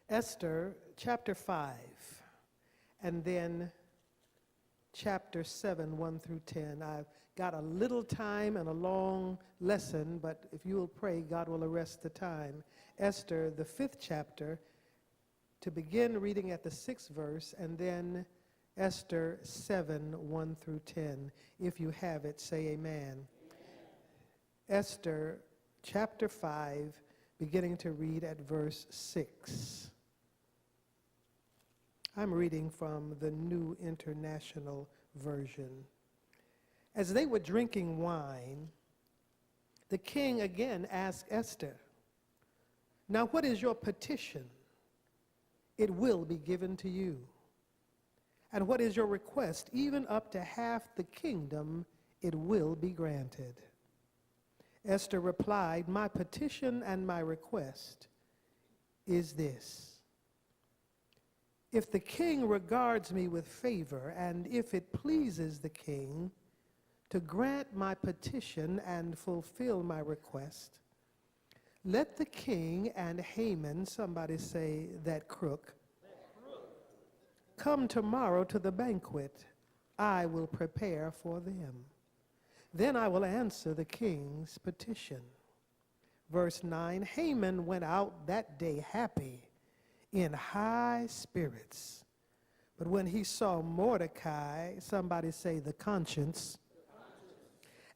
Esther chapter 5, and then chapter 7, 1 through 10. I've got a little time and a long lesson, but if you will pray, God will arrest the time. Esther, the 5th chapter, to begin reading at the 6th verse, and then Esther 7, 1 through 10. If you have it, say amen. Amen. Esther chapter 5, beginning to read at verse 6. I'm reading from the New International Version. As they were drinking wine, the king again asked Esther, "Now what is your petition? It will be given to you. And what is your request? Even up to half the kingdom, it will be granted." Esther replied, "My petition and my request is this. If the king regards me with favor, and if it pleases the king to grant my petition and fulfill my request, let the king and Haman," somebody say that crook, "come tomorrow to the banquet I will prepare for them. Then I will answer the king's petition." Verse 9, Haman went out that day happy, in high spirits. But when he saw Mordecai, somebody say the conscience,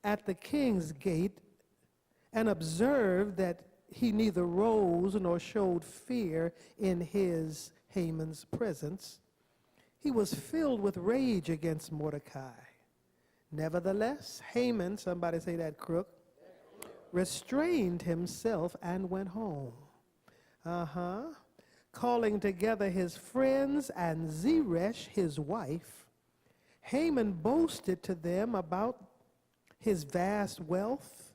at the king's gate, and observed that he neither rose nor showed fear in his, Haman's, presence, he was filled with rage against Mordecai. Nevertheless, Haman, somebody say that crook, restrained himself and went home. Calling together his friends and Zeresh, his wife, Haman boasted to them about his vast wealth,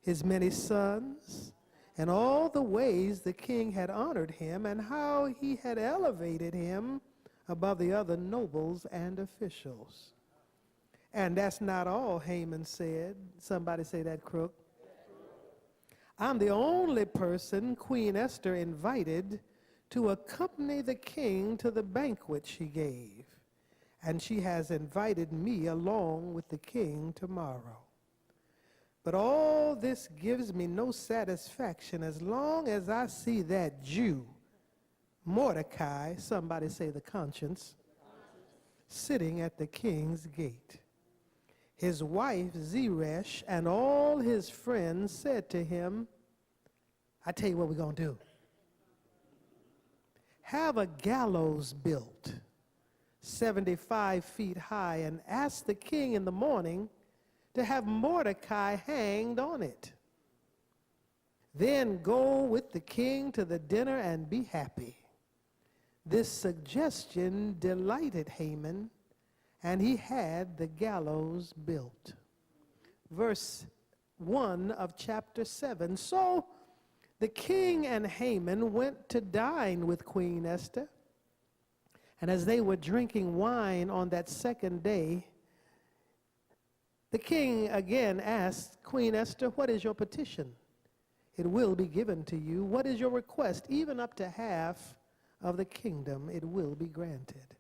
his many sons, and all the ways the king had honored him, and how he had elevated him above the other nobles and officials. And that's not all, Haman said. Somebody say that crook. I'm the only person Queen Esther invited to accompany the king to the banquet she gave, and she has invited me along with the king tomorrow. But all this gives me no satisfaction as long as I see that Jew, Mordecai, somebody say the conscience, sitting at the king's gate. His wife Zeresh and all his friends said to him, I tell you what we're going to do. Have a gallows built 75 feet high and ask the king in the morning to have Mordecai hanged on it. Then go with the king to the dinner and be happy. This suggestion delighted Haman, and he had the gallows built. Verse 1 of chapter 7. So the king and Haman went to dine with Queen Esther. And as they were drinking wine on that second day, the king again asked Queen Esther, what is your petition? It will be given to you. What is your request? Even up to half of the kingdom, it will be granted.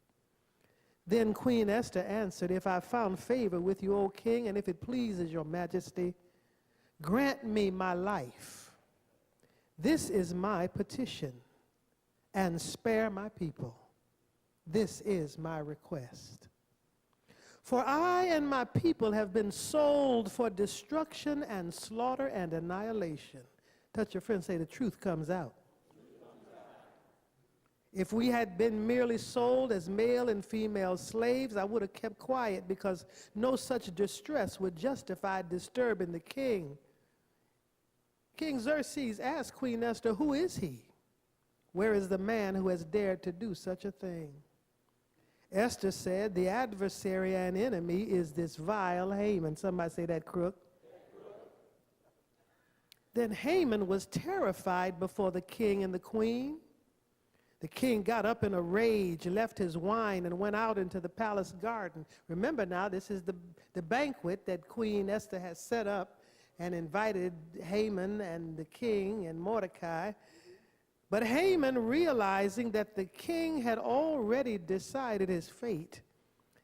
Then Queen Esther answered, if I found favor with you, O king, and if it pleases your majesty, grant me my life. This is my petition, and spare my people. This is my request. For I and my people have been sold for destruction and slaughter and annihilation. Touch your friend, say the truth comes out. If we had been merely sold as male and female slaves, I would have kept quiet, because no such distress would justify disturbing the king. King Xerxes asked Queen Esther, who is he? Where is the man who has dared to do such a thing? Esther said, the adversary and enemy is this vile Haman. Somebody say that crook. Then Haman was terrified before the king and the queen. The king got up in a rage, left his wine, and went out into the palace garden. Remember now, this is the banquet that Queen Esther has set up and invited Haman and the king and Mordecai. But Haman, realizing that the king had already decided his fate,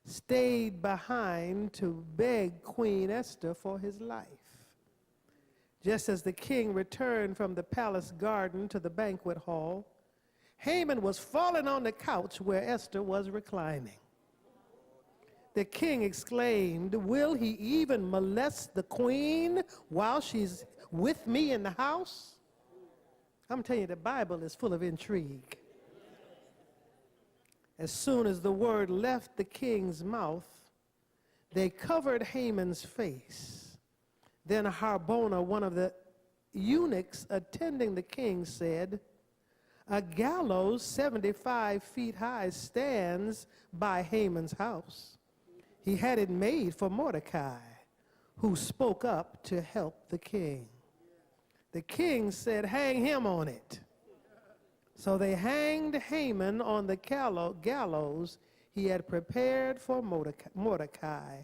stayed behind to beg Queen Esther for his life. Just as the king returned from the palace garden to the banquet hall, Haman was fallen on the couch where Esther was reclining. The king exclaimed, "Will he even molest the queen while she's with me in the house?" I'm telling you, the Bible is full of intrigue. As soon as the word left the king's mouth, they covered Haman's face. Then Harbona, one of the eunuchs attending the king, said, "A gallows 75 feet high stands by Haman's house. He had it made for Mordecai, who spoke up to help the king." The king said, "Hang him on it." So they hanged Haman on the gallows he had prepared for Mordecai.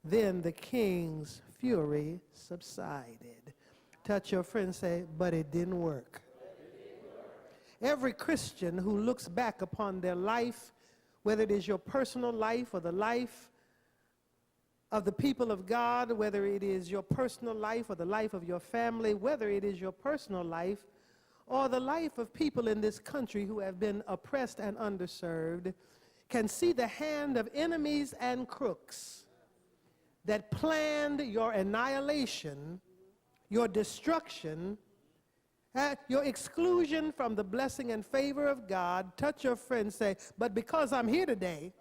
Then the king's fury subsided. Touch your friend and say, "But it didn't work." Every Christian who looks back upon their life, whether it is your personal life or the life of the people of God, whether it is your personal life or the life of your family, whether it is your personal life or the life of people in this country who have been oppressed and underserved, can see the hand of enemies and crooks that planned your annihilation, your destruction, your exclusion from the blessing and favor of God. Touch your friend and say, "But because I'm here today,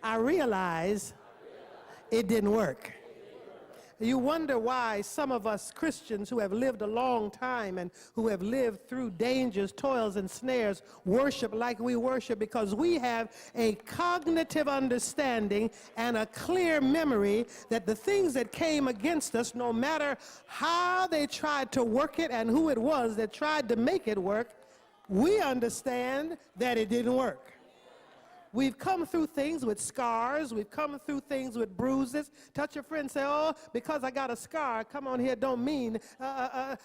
I realize it didn't work." You wonder why some of us Christians who have lived a long time and who have lived through dangers, toils, and snares worship like we worship, because we have a cognitive understanding and a clear memory that the things that came against us, no matter how they tried to work it and who it was that tried to make it work, we understand that it didn't work. We've come through things with scars. We've come through things with bruises. Touch your friend and say, "Oh, because I got a scar, come on here, don't mean that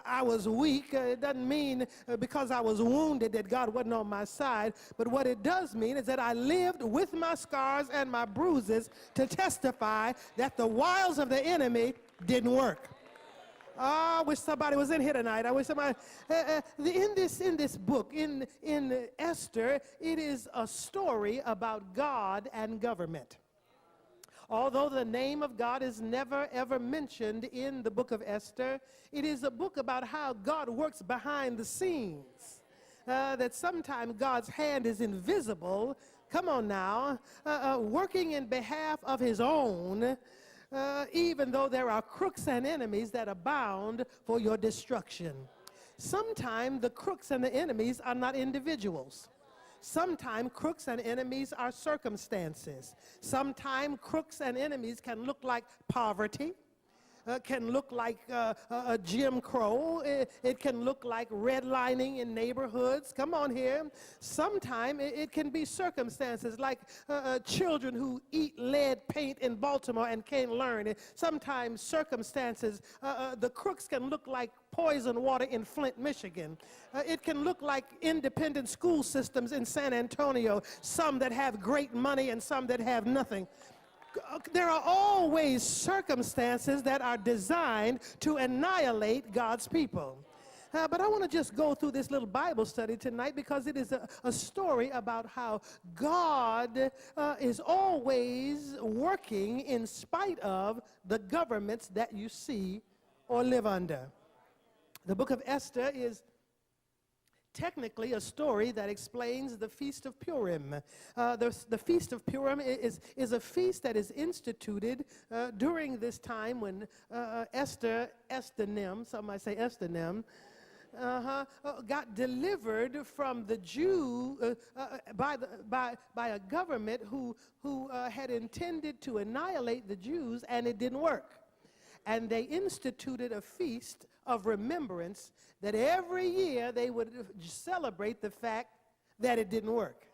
I was weak. It doesn't mean because I was wounded that God wasn't on my side. But what it does mean is that I lived with my scars and my bruises to testify that the wiles of the enemy didn't work." Oh, I wish somebody was in here tonight. I wish somebody, in this book, in Esther, it is a story about God and government. Although the name of God is never, ever mentioned in the book of Esther, it is a book about how God works behind the scenes. That sometimes God's hand is invisible, come on now, working in behalf of his own, even though there are crooks and enemies that abound for your destruction. Sometimes the crooks and the enemies are not individuals. Sometimes crooks and enemies are circumstances. Sometimes crooks and enemies can look like poverty. Can look like a Jim Crow. It can look like redlining in neighborhoods. Come on here. Sometimes it can be circumstances like children who eat lead paint in Baltimore and can't learn. Sometimes circumstances, the crooks can look like poison water in Flint, Michigan. It can look like independent school systems in San Antonio, some that have great money and some that have nothing. There are always circumstances that are designed to annihilate God's people. But I want to just go through this little Bible study tonight because it is a story about how God is always working in spite of the governments that you see or live under. The book of Esther is technically a story that explains the Feast of Purim. The Feast of Purim is a feast that is instituted during this time when Esther Nem, some might say Esther Nem, got delivered from the Jew by a government who had intended to annihilate the Jews, and it didn't work. And they instituted a feast of remembrance that every year they would celebrate the fact that it didn't work.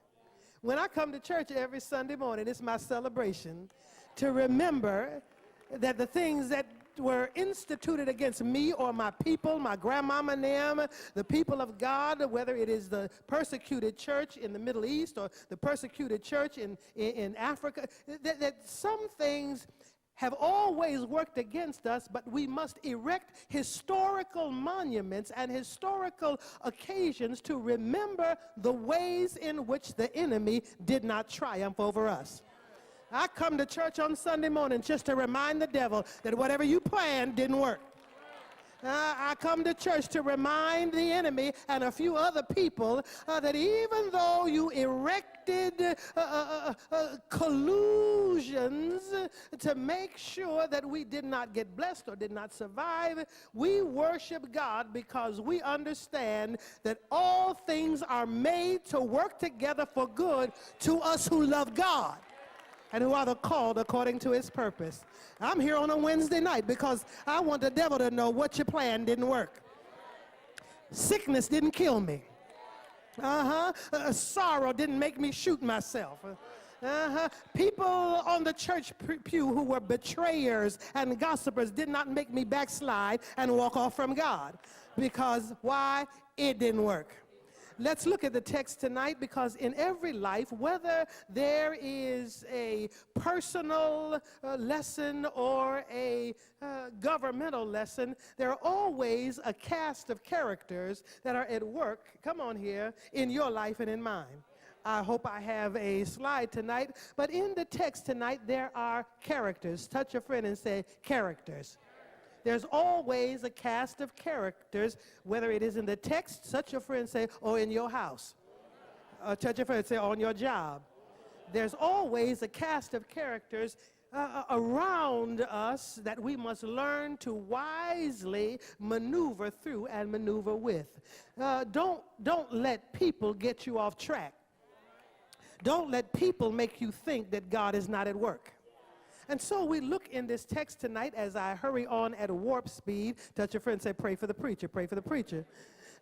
When I come to church every Sunday morning, it's my celebration to remember that the things that were instituted against me or my people, my grandmama and them, the people of God, whether it is the persecuted church in the Middle East or the persecuted church in Africa, that some things have always worked against us, but we must erect historical monuments and historical occasions to remember the ways in which the enemy did not triumph over us. I come to church on Sunday morning just to remind the devil that whatever you planned didn't work. I come to church to remind the enemy and a few other people that even though you erected collusions to make sure that we did not get blessed or did not survive, we worship God because we understand that all things are made to work together for good to us who love God and who are the called according to his purpose. I'm here on a Wednesday night because I want the devil to know what you planned didn't work. Sickness didn't kill me. Sorrow didn't make me shoot myself. People on the church pew who were betrayers and gossipers did not make me backslide and walk off from God. Because why? It didn't work. Let's look at the text tonight, because in every life, whether there is a personal lesson or a governmental lesson, there are always a cast of characters that are at work, come on here, in your life and in mine. I hope I have a slide tonight, but in the text tonight, there are characters. Touch a friend and say, characters. There's always a cast of characters, whether it is in the text, touch your friend, say, or in your house. Touch your friend, say, on your job. There's always a cast of characters around us that we must learn to wisely maneuver through and maneuver with. Don't let people get you off track. Don't let people make you think that God is not at work. And so we look in this text tonight as I hurry on at warp speed. Touch your friend, say, pray for the preacher, pray for the preacher.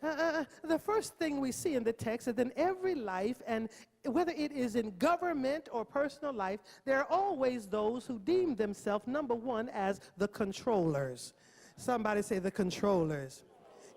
The first thing we see in the text is that in every life, and whether it is in government or personal life, there are always those who deem themselves, number one, as the controllers. Somebody say the controllers.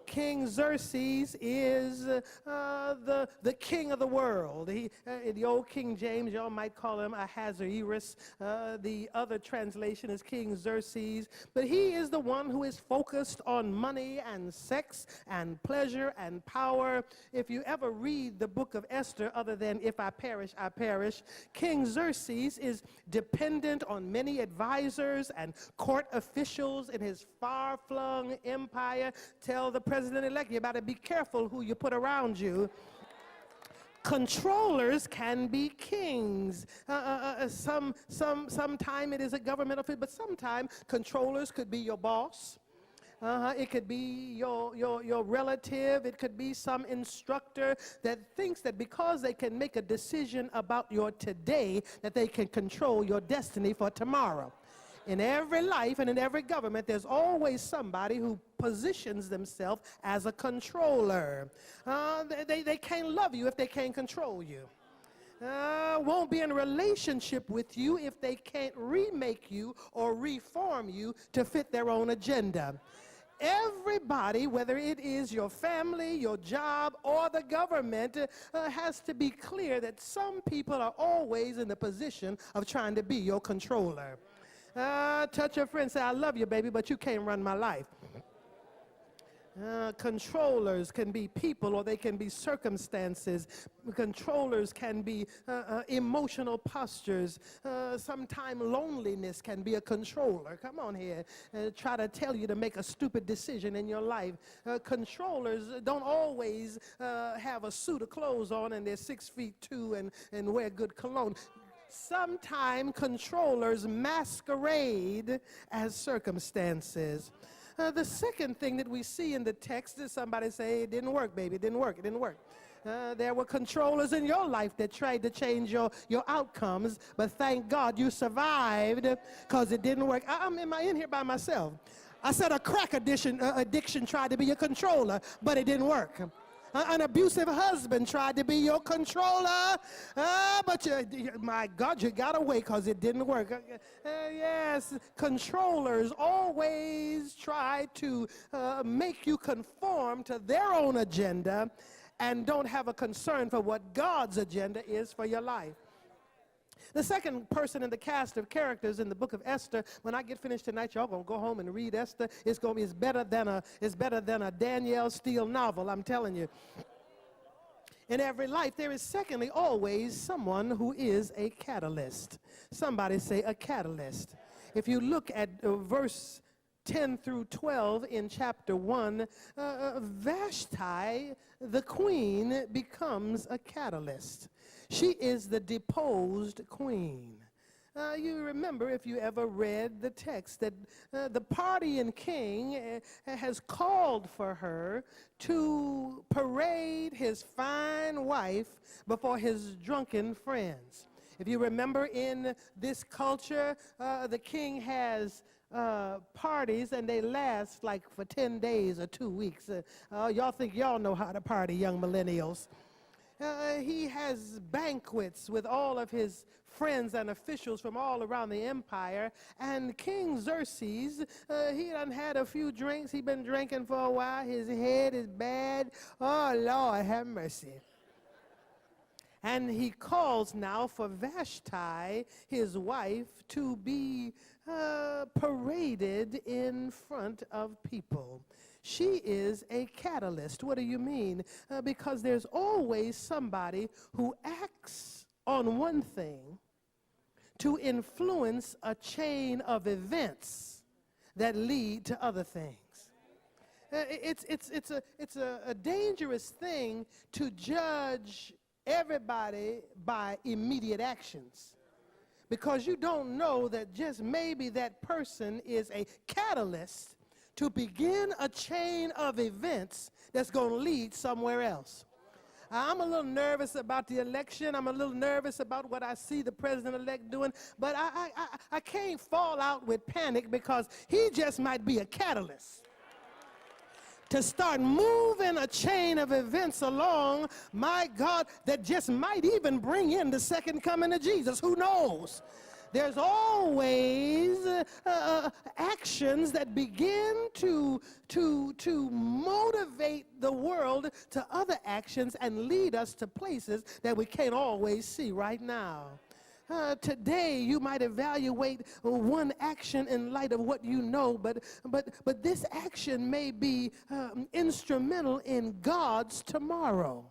King Xerxes is the king of the world. In the old King James, y'all might call him Ahasuerus. The other translation is King Xerxes. But he is the one who is focused on money and sex and pleasure and power. If you ever read the book of Esther, other than if I perish, I perish, King Xerxes is dependent on many advisors and court officials in his far-flung empire. Tell the president-elect, you better be careful who you put around you. Controllers can be kings. Sometime it is a governmental official, but sometimes controllers could be your boss. It could be your relative. It could be some instructor that thinks that because they can make a decision about your today, that they can control your destiny for tomorrow. In every life and in every government, there's always somebody who positions themselves as a controller. They can't love you if they can't control you. Won't be in a relationship with you if they can't remake you or reform you to fit their own agenda. Everybody, whether it is your family, your job, or the government, has to be clear that some people are always in the position of trying to be your controller. Touch your friend, say, I love you, baby, but you can't run my life. Controllers can be people, or they can be circumstances. Controllers can be emotional postures. Sometimes loneliness can be a controller. Come on here. Try to tell you to make a stupid decision in your life. Controllers don't always have a suit of clothes on and they're 6'2" and wear good cologne. Sometimes controllers masquerade as circumstances. The second thing that we see in the text is somebody say, it didn't work, baby, it didn't work, it didn't work. There were controllers in your life that tried to change your outcomes, but thank God you survived because it didn't work. I'm in here by myself. I said a crack addiction tried to be a controller, but it didn't work. An abusive husband tried to be your controller, but my God, you got away because it didn't work. Yes, controllers always try to make you conform to their own agenda and don't have a concern for what God's agenda is for your life. The second person in the cast of characters in the book of Esther, when I get finished tonight, y'all gonna go home and read Esther. It's better than a Danielle Steele novel, I'm telling you. In every life, there is secondly always someone who is a catalyst. Somebody say a catalyst. If you look at verse 10 through 12 in chapter 1, Vashti, the queen, becomes a catalyst. She is the deposed queen. You remember, if you ever read the text, that the Parthian king has called for her to parade his fine wife before his drunken friends. If you remember, in this culture, the king has parties, and they last like for 10 days or 2 weeks. Y'all think y'all know how to party, young millennials. He has banquets with all of his friends and officials from all around the empire. And King Xerxes, he done had a few drinks. He been drinking for a while. His head is bad. Oh, Lord, have mercy. And he calls now for Vashti, his wife, to be paraded in front of people. She is a catalyst. What do you mean? Because there's always somebody who acts on one thing to influence a chain of events that lead to other things. It's a dangerous thing to judge everybody by immediate actions, because you don't know that just maybe that person is a catalyst to begin a chain of events that's going to lead somewhere else. I'm a little nervous about the election. I'm a little nervous about what I see the president-elect doing, but I can't fall out with panic, because he just might be a catalyst to start moving a chain of events along, my God, that just might even bring in the second coming of Jesus. Who knows? There's always actions that begin to motivate the world to other actions and lead us to places that we can't always see right now. Today, you might evaluate one action in light of what you know, but this action may be instrumental in God's tomorrow.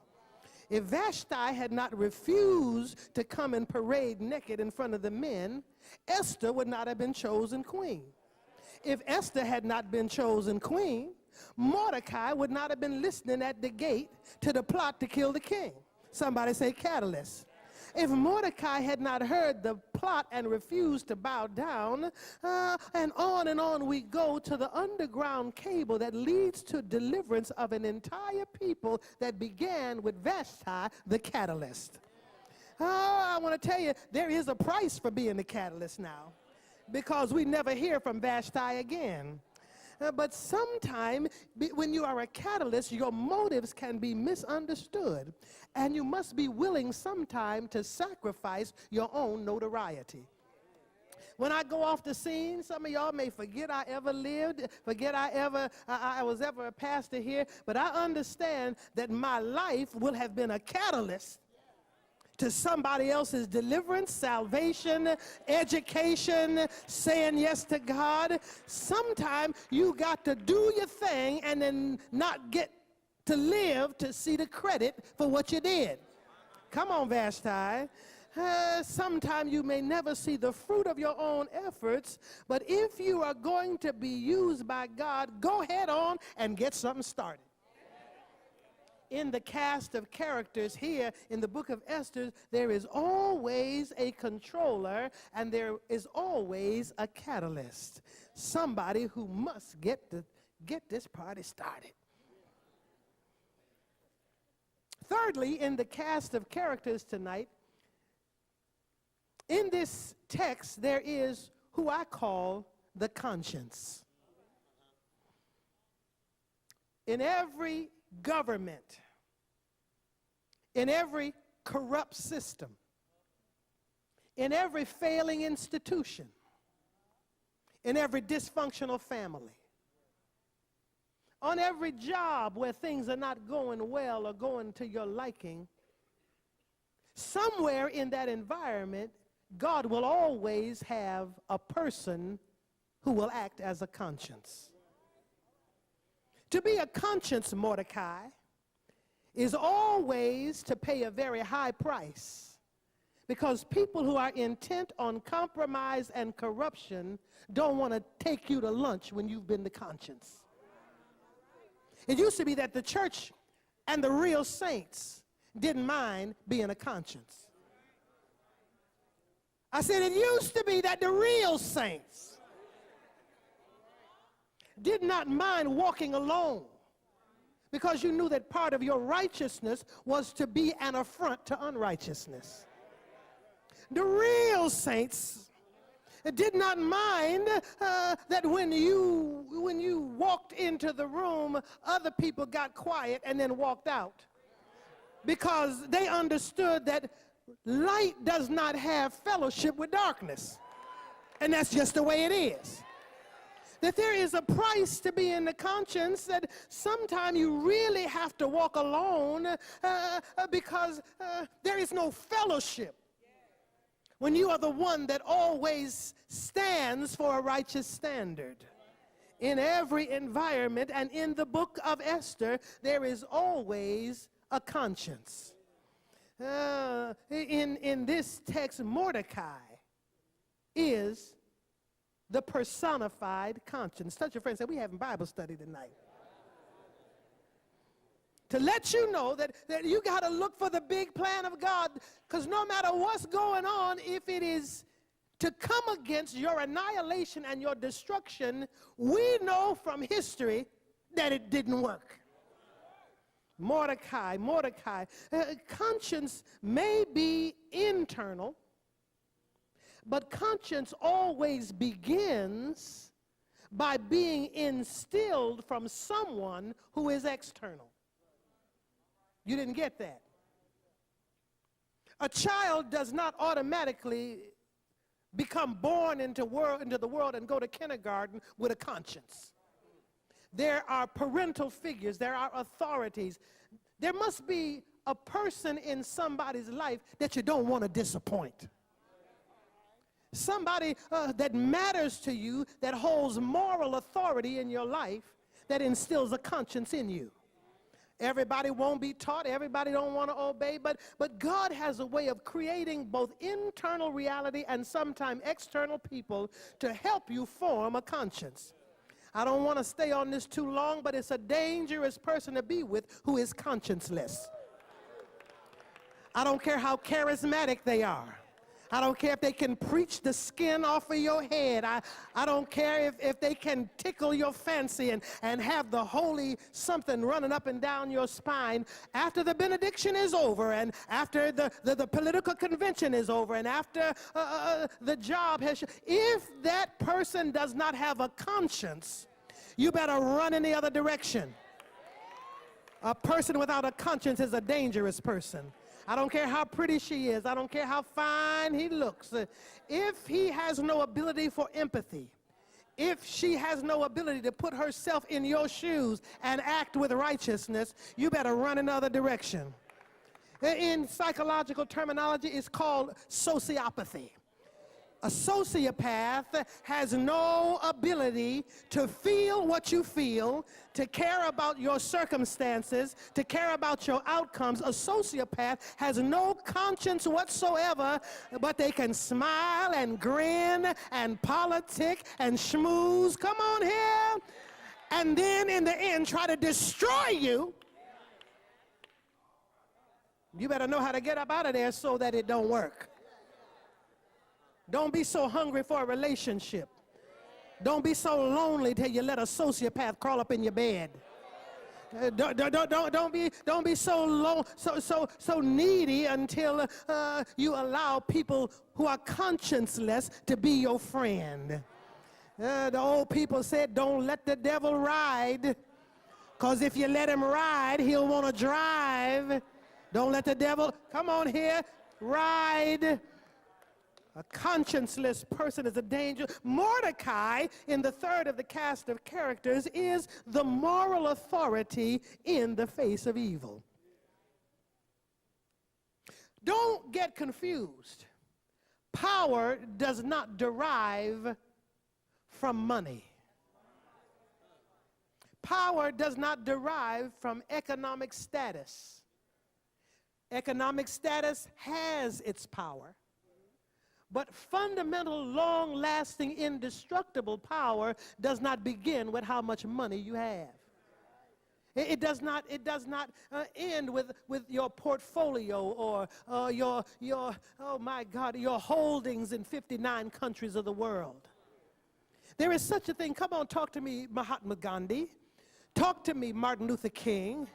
If Vashti had not refused to come and parade naked in front of the men, Esther would not have been chosen queen. If Esther had not been chosen queen, Mordecai would not have been listening at the gate to the plot to kill the king. Somebody say catalyst. If Mordecai had not heard the plot and refused to bow down, and on we go to the underground cable that leads to deliverance of an entire people that began with Vashti, the catalyst. I want to tell you, there is a price for being the catalyst now, because we never hear from Vashti again. But sometimes when you are a catalyst, your motives can be misunderstood, and you must be willing sometime to sacrifice your own notoriety. When I go off the scene, some of y'all may forget I ever lived, forget I was ever a pastor here, but I understand that my life will have been a catalyst to somebody else's deliverance, salvation, education, saying yes to God. Sometimes you got to do your thing and then not get to live to see the credit for what you did. Come on, Vashti. Sometimes you may never see the fruit of your own efforts, but if you are going to be used by God, go head on and get something started. In the cast of characters here in the book of Esther, there is always a controller and there is always a catalyst. Somebody who must get this party started. Thirdly, in the cast of characters tonight, in this text, there is who I call the conscience. In every government, in every corrupt system, in every failing institution, in every dysfunctional family, on every job where things are not going well or going to your liking, somewhere in that environment, God will always have a person who will act as a conscience. To be a conscience Mordecai is always to pay a very high price, because people who are intent on compromise and corruption don't want to take you to lunch when you've been the conscience. It used to be that the church and the real saints didn't mind being a conscience. I said it used to be that the real saints did not mind walking alone, because you knew that part of your righteousness was to be an affront to unrighteousness. The real saints did not mind that when you walked into the room, other people got quiet and then walked out, because they understood that light does not have fellowship with darkness, and that's just the way it is. That there is a price to being the conscience, that sometimes you really have to walk alone because there is no fellowship when you are the one that always stands for a righteous standard. In every environment and in the book of Esther, there is always a conscience. In this text, Mordecai is the personified conscience. Touch your friend and say, we're having Bible study tonight. To let you know that you got to look for the big plan of God, because no matter what's going on, if it is to come against your annihilation and your destruction, we know from history that it didn't work. Mordecai, conscience may be internal, but conscience always begins by being instilled from someone who is external. You didn't get that? A child does not automatically become born into the world and go to kindergarten with a conscience. There are parental figures, there are authorities. There must be a person in somebody's life that you don't want to disappoint. Somebody that matters to you, that holds moral authority in your life, that instills a conscience in you. Everybody won't be taught, everybody don't want to obey, but God has a way of creating both internal reality and sometimes external people to help you form a conscience. I don't want to stay on this too long, but it's a dangerous person to be with who is conscienceless. I don't care how charismatic they are. I don't care if they can preach the skin off of your head. I don't care if they can tickle your fancy and have the holy something running up and down your spine. After the benediction is over, and after the political convention is over, and after the job has, if that person does not have a conscience, you better run in the other direction. A person without a conscience is a dangerous person. I don't care how pretty she is. I don't care how fine he looks. If he has no ability for empathy, if she has no ability to put herself in your shoes and act with righteousness, you better run another direction. In psychological terminology, it's called sociopathy. A sociopath has no ability to feel what you feel, to care about your circumstances, to care about your outcomes. A sociopath has no conscience whatsoever, but they can smile and grin and politic and schmooze. Come on here. And then in the end try to destroy you. You better know how to get up out of there so that it don't work. Don't be so hungry for a relationship. Don't be so lonely till you let a sociopath crawl up in your bed. Don't be so needy until you allow people who are conscienceless to be your friend. The old people said, don't let the devil ride, because if you let him ride, he'll want to drive. Don't let the devil, come on here, ride. A conscienceless person is a danger. Mordecai, in the third of the cast of characters, is the moral authority in the face of evil. Don't get confused. Power does not derive from money. Power does not derive from economic status. Economic status has its power. But fundamental, long-lasting, indestructible power does not begin with how much money you have. It does not end with your portfolio or your oh my God, your holdings in 59 countries of the world. There is such a thing. Come on, talk to me, Mahatma Gandhi. Talk to me, Martin Luther King.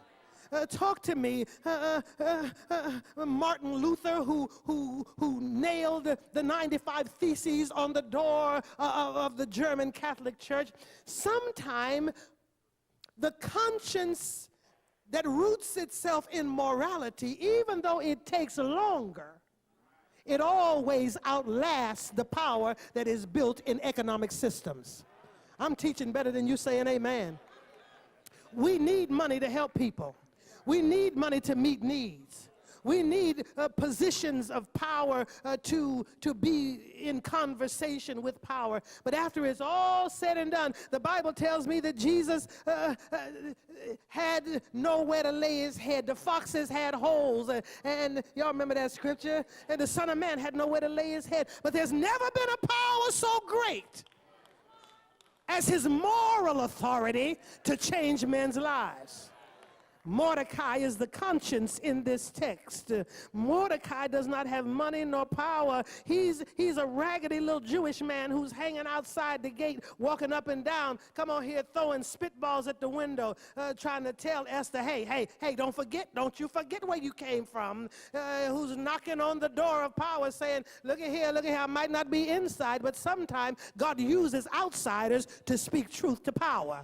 Talk to me, Martin Luther, who nailed the 95 Theses on the door of the German Catholic Church. Sometime the conscience that roots itself in morality, even though it takes longer, it always outlasts the power that is built in economic systems. I'm teaching better than you saying amen. We need money to help people. We need money to meet needs. We need positions of power to be in conversation with power. But after it's all said and done, the Bible tells me that Jesus had nowhere to lay his head. The foxes had holes. And y'all remember that scripture? And the Son of Man had nowhere to lay his head. But there's never been a power so great as his moral authority to change men's lives. Mordecai is the conscience in this text. Mordecai does not have money nor power. He's a raggedy little Jewish man who's hanging outside the gate, walking up and down, come on here, throwing spitballs at the window, trying to tell Esther, hey, don't you forget where you came from. Who's knocking on the door of power saying, look at here, I might not be inside, but sometimes God uses outsiders to speak truth to power.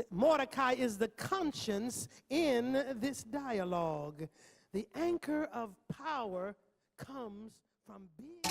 Mordecai is the conscience in this dialogue. The anchor of power comes from being...